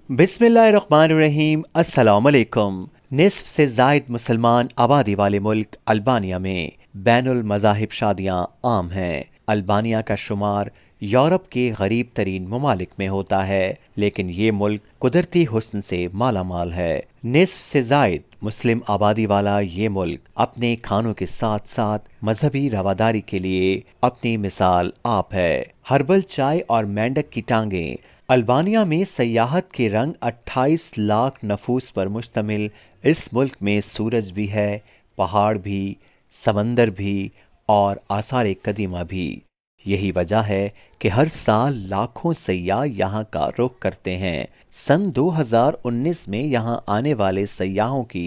बिस्मिल्लाहिर्रहमानिर्रहीम। अस्सलाम वालेकुम। निस्फ से जायद मुसलमान आबादी वाले मुल्क अल्बानिया में बैनुल मज़ाहिब शादियाँ आम हैं। अल्बानिया का शुमार यूरोप के गरीब तरीन ममालिक में होता है, लेकिन ये मुल्क कुदरती हुस्न से माला माल है। निस्फ से जायद मुस्लिम आबादी वाला ये मुल्क अपने खानों के साथ साथ मजहबी रवादारी के लिए अपनी मिसाल आप है। हर्बल चाय और मेंढक की टांगें। अल्बानिया में सयाहत के रंग 28 लाख नफूस पर मुश्तमिल इस मुल्क में सूरज भी है, पहाड़ भी, समंदर भी और आसार कदीमा भी। यही वजह है कि हर साल लाखों सयाह यहाँ का रुख करते हैं। सन 2019 में यहाँ आने वाले सयाहों की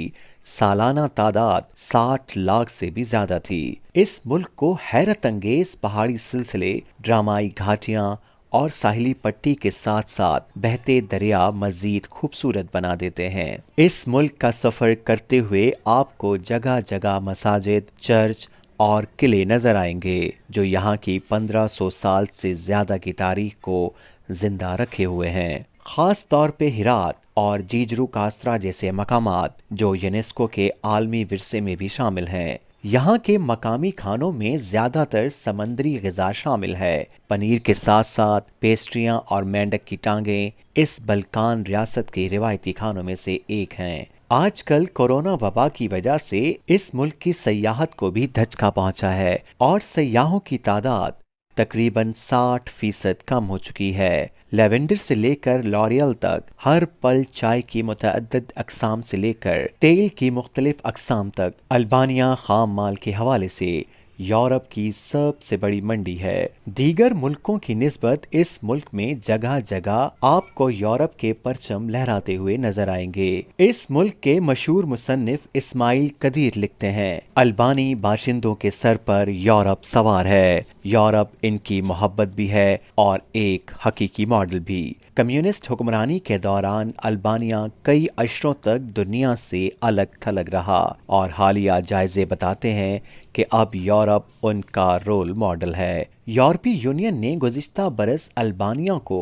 सालाना तादाद 60 लाख से भी ज्यादा थी। इस मुल्क को हैरत अंगेज पहाड़ी सिलसिले, ड्रामाई घाटियाँ और साहिली पट्टी के साथ साथ बहते दरिया मजीद खूबसूरत बना देते हैं। इस मुल्क का सफ़र करते हुए आपको जगह जगह मसाजिद, चर्च और किले नज़र आएंगे जो यहाँ की 1500 साल से ज़्यादा की तारीख को जिंदा रखे हुए हैं। ख़ास तौर पे हिरात और जीजरू कास्त्रा जैसे मकामात जो यूनेस्को के आलमी विरसे में भी शामिल हैं। यहाँ के मकामी खानों में ज़्यादातर समंदरी ग़िज़ा शामिल है। पनीर के साथ साथ पेस्ट्रियाँ और मेंढक की टांगें इस बल्कान रियासत के रिवायती खानों में से एक हैं। आजकल कोरोना वबा की वजह से इस मुल्क की सयाहत को भी धचका पहुंचा है और सयाहों की तादाद तकरीबन 60% कम हो चुकी है। लेवेंडर से लेकर लॉरियल तक, हर पल चाय की मुतअद्दिद अक़साम से लेकर तेल की मुख्तलिफ अक़साम तक, अल्बानिया खाम माल के हवाले से यूरोप की सबसे बड़ी मंडी है। दीगर मुल्कों की निस्बत इस मुल्क में जगह जगह आपको यूरोप के परचम लहराते हुए नजर आएंगे। इस मुल्क के मशहूर मुसन्निफ इस्माइल कदीर लिखते हैं, अल्बानी बाशिंदों के सर पर यूरोप सवार है। यूरोप इनकी मोहब्बत भी है और एक हकीकी मॉडल भी। कम्युनिस्ट हुक्मरानी के दौरान अल्बानिया कई अशरों तक दुनिया से अलग थलग रहा और हालिया जायजे बताते हैं कि अब यूरोप उनका रोल मॉडल है। यूरोपीय यूनियन ने गुज़िश्ता बरस अल्बानिया को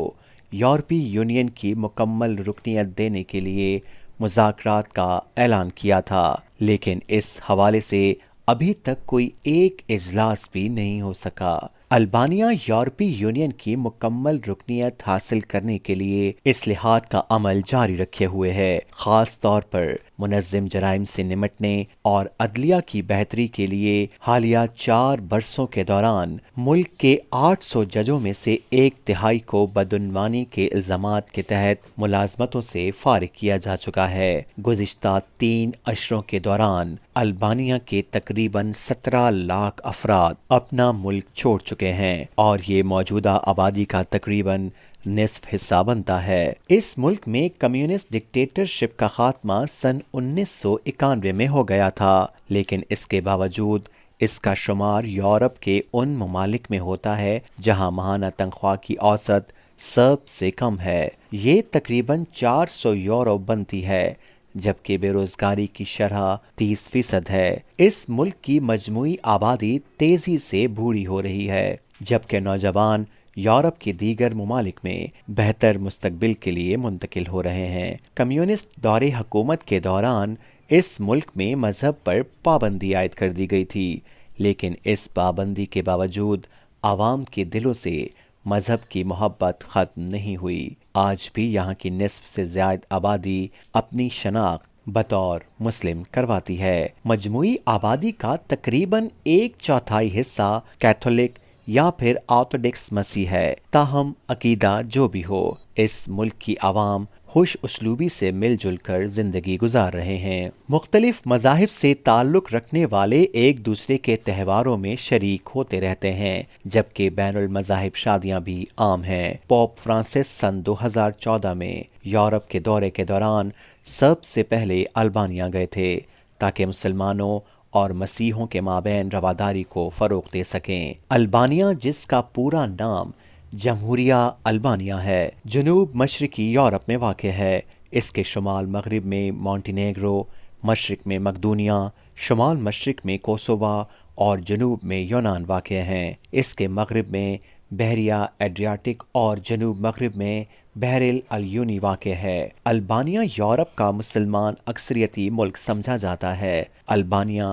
यूरोपीय यूनियन की मुकम्मल रुकनियत देने के लिए मुज़ाकरात का ऐलान किया था, लेकिन इस हवाले से अभी तक कोई एक इजलास भी नहीं हो सका। अल्बानिया यूरोपीय यूनियन की मुकम्मल रुकनियत हासिल करने के लिए इस्लाहात का अमल जारी रखे हुए है। खास तौर पर मुनज़्ज़म जराइम से निमटने और अदलिया की बेहतरी के लिए हालिया 4 बरसों के दौरान मुल्क के 800 जजों में से 1/3 को बदउनवानी के इल्ज़ामात के तहत मुलाजमतों से फारिग किया जा चुका है। गुज़िश्ता 3 अशरों के दौरान अल्बानिया के तकरीबन 17 लाख अफराद अपना मुल्क छोड़ चुके हैं और ये मौजूदा आबादी का तकरीबन निस्फ हिस्सा बनता है। इस मुल्क में कम्युनिस्ट डिक्टेटरशिप का खात्मा सन 1991 में हो गया था, लेकिन इसके बावजूद इसका शुमार यूरोप के उन ममालिक में होता है जहां माहाना तनख्वाह की औसत सबसे कम है। ये तकरीबन 400 यूरो बनती है, जबकि बेरोजगारी की शरह 30% है। इस मुल्क की मजमूई आबादी तेजी से बूढ़ी हो रही है, जबकि नौजवान यूरोप के दीगर ममालिक में बेहतर मुस्तकबिल के लिए मुंतकिल हो रहे हैं। कम्युनिस्ट दौरे हुकूमत के दौरान इस मुल्क में मजहब पर पाबंदी आयद कर दी गई थी, लेकिन इस पाबंदी के बावजूद आवाम के दिलों से मजहब की मोहब्बत ख़त्म नहीं हुई। आज भी यहाँ की निस्फ से ज़्यादा आबादी अपनी शनाख्त बतौर मुस्लिम करवाती है। मजमूई आबादी का तकरीबन 1/4 हिस्सा कैथोलिक या फिर ऑर्थोडॉक्स मसीह है। ताहम अकीदा जो भी हो, इस मुल्क की आवाम खुश उसलूबी से मिलजुल कर जिंदगी गुजार रहे हैं। मुख्तलिफ मज़ाहिब से ताल्लुक़ रखने वाले एक दूसरे के त्योहारों में शरीक होते रहते हैं, जबकि बैनुल मज़ाहिब शादियां भी आम हैं। पोप फ्रांसिस सन 2014 में यूरोप के दौरे के दौरान सबसे पहले अल्बानिया गए थे ताकि मुसलमानों और मसीहों के माबैन रवादारी को फ़रोग़ दे सकें। अल्बानिया, जिसका पूरा नाम जमहूरिया अल्बानिया है, जनूब मशरकी यूरोप में वाक़ है। इसके शुमाल मगरिब में मॉन्टीनेग्रो, मशरक़ में मकदूनिया, शुमाल मशरक़ में कोसोवा और जनूब में यूनान वाक़ हैं। इसके मगरिब में बहरिया एड्रियाटिक और जनूब मगरिब में بحر العیونی واقع ہے۔ البانیہ یورپ کا مسلمان اکثریتی ملک سمجھا جاتا ہے۔ البانیہ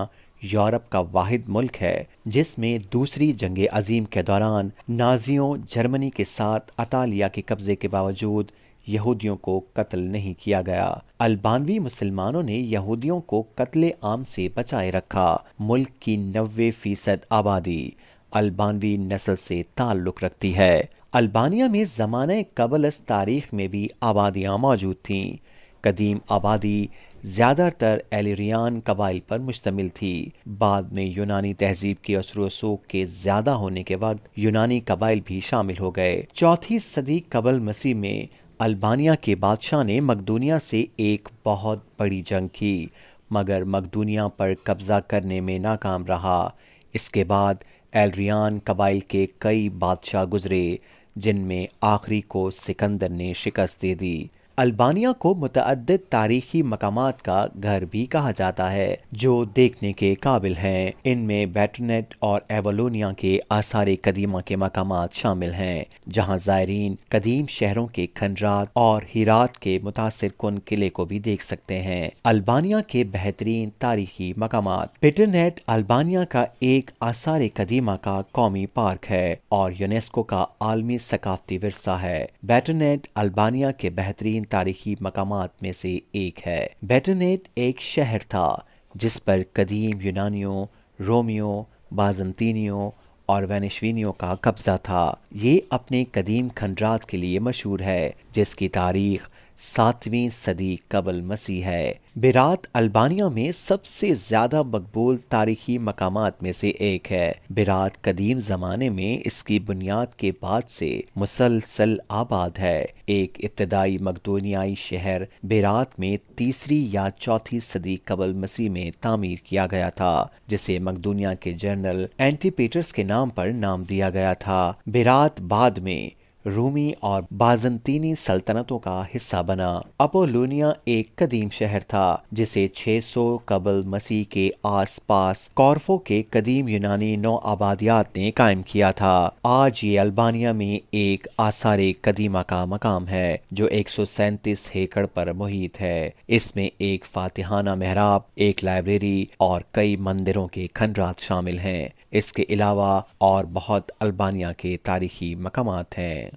یورپ کا واحد ملک ہے جس میں دوسری جنگ عظیم کے دوران نازیوں جرمنی کے ساتھ اطالیہ کے قبضے کے باوجود یہودیوں کو قتل نہیں کیا گیا۔ البانوی مسلمانوں نے یہودیوں کو قتل عام سے بچائے رکھا۔ ملک کی 90% آبادی البانوی نسل سے تعلق رکھتی ہے۔ البانیہ میں زمانہ قبل از تاریخ میں بھی آبادیاں موجود تھیں۔ قدیم آبادی زیادہ تر ایلیرین قبائل پر مشتمل تھی۔ بعد میں یونانی تہذیب کے اثر و رسوخ کے زیادہ ہونے کے وقت یونانی قبائل بھی شامل ہو گئے۔ 4 صدی قبل مسیح میں البانیہ کے بادشاہ نے مقدونیہ سے ایک بہت بڑی جنگ کی، مگر مقدونیہ پر قبضہ کرنے میں ناکام رہا۔ اس کے بعد ایلیرین قبائل کے کئی بادشاہ گزرے، جن میں آخری کو سکندر نے شکست دے دی۔ البانیہ کو متعدد تاریخی مقامات کا گھر بھی کہا جاتا ہے جو دیکھنے کے قابل ہیں۔ ان میں بیٹرنیٹ اور ایولونیا کے آثار قدیمہ کے مقامات شامل ہیں، جہاں زائرین قدیم شہروں کے کھنڈرات اور ہیرات کے متاثر کن قلعے کو بھی دیکھ سکتے ہیں۔ البانیہ کے بہترین تاریخی مقامات۔ بیٹرنیٹ البانیہ کا ایک آثار قدیمہ کا قومی پارک ہے اور یونیسکو کا عالمی ثقافتی ورثہ ہے۔ بیٹرنیٹ البانیہ کے بہترین تاریخی مقامات میں سے ایک ہے۔ بیٹرنیٹ ایک شہر تھا جس پر قدیم یونانیوں، رومیوں، بازنطینیوں اور وینیشوینیوں کا قبضہ تھا۔ یہ اپنے قدیم کھنڈرات کے لیے مشہور ہے جس کی تاریخ 7ویں صدی قبل مسیح ہے۔ بیرات البانیہ میں سب سے زیادہ مقبول تاریخی مقامات میں سے ایک ہے۔ بیرات قدیم زمانے میں اس کی بنیاد کے بعد سے مسلسل آباد ہے۔ ایک ابتدائی مقدونیائی شہر بیرات میں 3 یا 4 صدی قبل مسیح میں تعمیر کیا گیا تھا، جسے مقدونیہ کے جنرل اینٹیپیٹرس کے نام پر نام دیا گیا تھا۔ بیرات بعد میں رومی اور بازنطینی سلطنتوں کا حصہ بنا۔ اپولونیا ایک قدیم شہر تھا جسے 600 قبل مسیح کے آس پاس کورفو کے قدیم یونانی نو آبادیات نے قائم کیا تھا۔ آج یہ البانیہ میں ایک آثار قدیمہ کا مقام ہے جو 137 ایکڑ پر محیط ہے۔ اس میں ایک فاتحانہ محراب، ایک لائبریری اور کئی مندروں کے کھنڈرات شامل ہیں۔ اس کے علاوہ اور بہت البانیہ کے تاریخی مقامات ہیں۔